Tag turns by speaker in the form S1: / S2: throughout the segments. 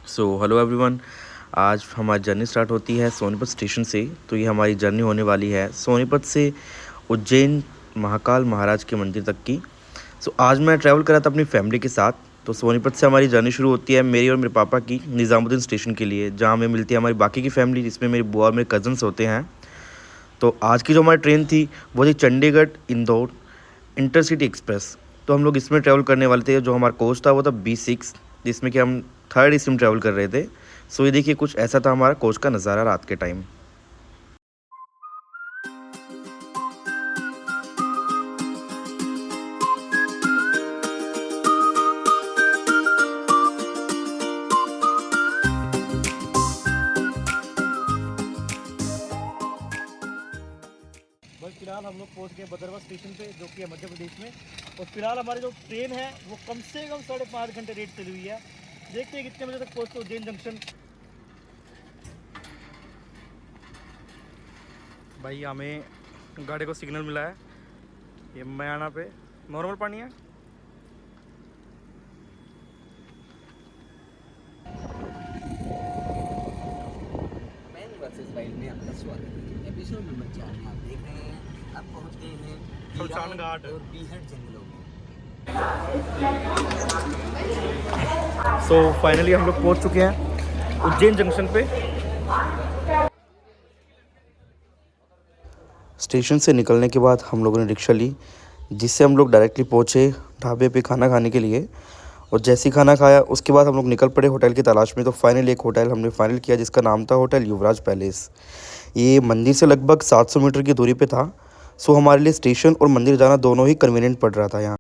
S1: Hello everyone. आज हमारी journey start होती है सोनीपत स्टेशन से। तो ये हमारी जर्नी होने वाली है सोनीपत से उज्जैन महाकाल महाराज के मंदिर तक की। आज मैं ट्रैवल कर रहा था अपनी फैमिली के साथ। तो सोनीपत से हमारी जर्नी शुरू होती है मेरी और मेरे पापा की निज़ामुद्दीन स्टेशन के लिए, जहाँ हमें मिलती है हमारी बाकी की फैमिली, जिसमें मेरी बुआ और मेरे कज़न्स होते हैं। तो आज की जो हमारी ट्रेन थी वो थी चंडीगढ़ इंदौर इंटरसिटी एक्सप्रेस। तो हम लोग इसमें ट्रैवल करने वाले थे। जो हमारा कोच था वो था B6, जिसमें कि हम थर्ड एसी में ट्रैवल कर रहे थे। ये देखिए कुछ ऐसा था हमारा कोच का नज़ारा रात के टाइम।
S2: बस फिलहाल हम लोग पहुंच गए भद्रवा स्टेशन पे, जो कि है मध्य प्रदेश में। और फिलहाल हमारी जो ट्रेन है वो कम से कम 5.5 घंटे लेट चली हुई है। देखते हैं कितने बजे तक पहुंचते उज्जैन जंक्शन। भाई हमें गाड़ी को सिग्नल मिला है, ये मयाना पे नॉर्मल पानी है।
S3: मैन वर्सेस वाइल्ड में आपका स्वागत है। एपिसोड नंबर 4 में आप देख रहे हैं आप पहुंच गए हैं
S2: सुल्तान घाट
S3: और बीहड़ जंगलों में।
S2: फाइनली हम लोग पहुंच चुके हैं उज्जैन जंक्शन पे।
S1: स्टेशन से निकलने के बाद हम लोगों ने रिक्शा ली, जिससे हम लोग डायरेक्टली पहुँचे ढाबे पे खाना खाने के लिए। और जैसे ही खाना खाया उसके बाद हम लोग निकल पड़े होटल की तलाश में। तो फाइनली एक होटल हमने फाइनल किया, जिसका नाम था होटल युवराज पैलेस। ये मंदिर से लगभग 700 मीटर की दूरी पे था। हमारे लिए स्टेशन और मंदिर जाना दोनों ही कन्वीनियंट पड़ रहा था यहाँ।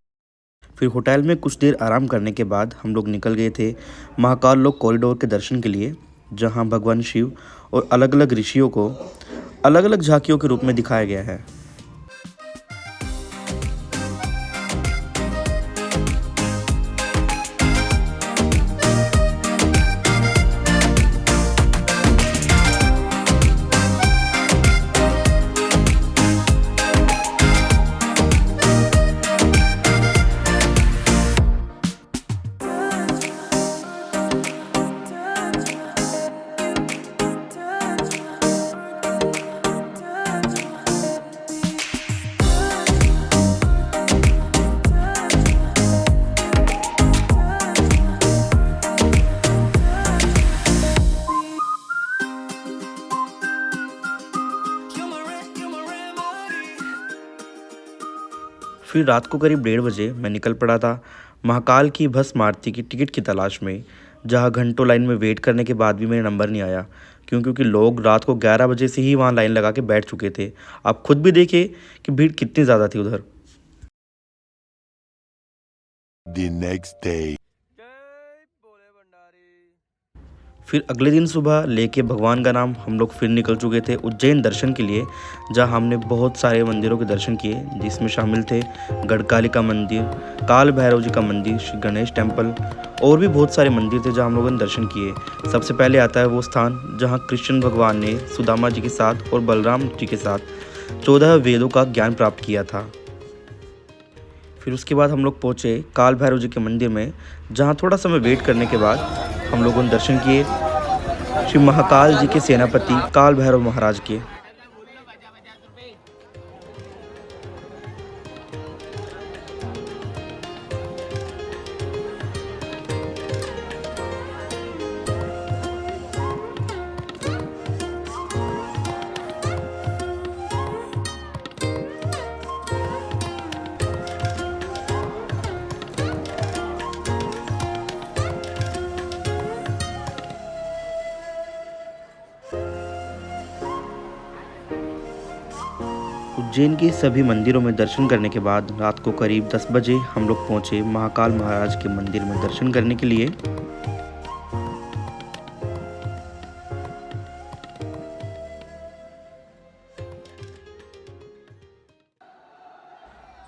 S1: फिर होटल में कुछ देर आराम करने के बाद हम लोग निकल गए थे महाकाल लोक कॉरिडोर के दर्शन के लिए, जहाँ भगवान शिव और अलग अलग ऋषियों को अलग अलग झांकियों के रूप में दिखाया गया है। फिर रात को करीब 1:30 बजे मैं निकल पड़ा था महाकाल की भस्म आरती की टिकट की तलाश में, जहां घंटों लाइन में वेट करने के बाद भी मेरा नंबर नहीं आया। क्योंकि लोग रात को 11 बजे से ही वहां लाइन लगा के बैठ चुके थे। आप खुद भी देखिए कि भीड़ कितनी ज़्यादा थी उधर।
S4: The next day.
S1: फिर अगले दिन सुबह लेके भगवान का नाम हम लोग फिर निकल चुके थे उज्जैन दर्शन के लिए, जहां हमने बहुत सारे मंदिरों के दर्शन किए, जिसमें शामिल थे गढ़कालिका मंदिर, काल भैरव जी का मंदिर, श्री गणेश टेम्पल और भी बहुत सारे मंदिर थे जहां हम लोगों ने दर्शन किए। सबसे पहले आता है वो स्थान जहां कृष्ण भगवान ने सुदामा जी के साथ और बलराम जी के साथ 14 वेदों का ज्ञान प्राप्त किया था। फिर उसके बाद हम लोग पहुँचे काल भैरव जी के मंदिर में, जहाँ थोड़ा समय वेट करने के बाद हम लोगों ने दर्शन किए श्री महाकाल जी के सेनापति काल भैरव महाराज के। उज्जैन के सभी मंदिरों में दर्शन करने के बाद रात को करीब 10 बजे हम लोग पहुंचे महाकाल महाराज के मंदिर में दर्शन करने के लिए।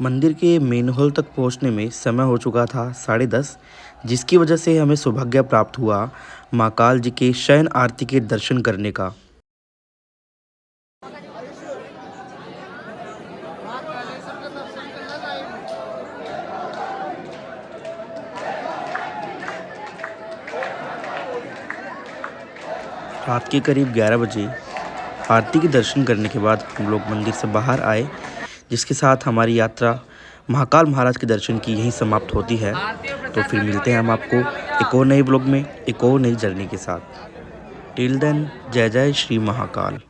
S1: मंदिर के मेन हॉल तक पहुंचने में समय हो चुका था 10:30, जिसकी वजह से हमें सौभाग्य प्राप्त हुआ महाकाल जी के शयन आरती के दर्शन करने का। रात के करीब 11 बजे आरती के दर्शन करने के बाद हम लोग मंदिर से बाहर आए, जिसके साथ हमारी यात्रा महाकाल महाराज के दर्शन की यहीं समाप्त होती है। तो फिर मिलते हैं हम आपको एक और नए ब्लॉग में एक और नई जर्नी के साथ। टिल देन, जय जय श्री महाकाल।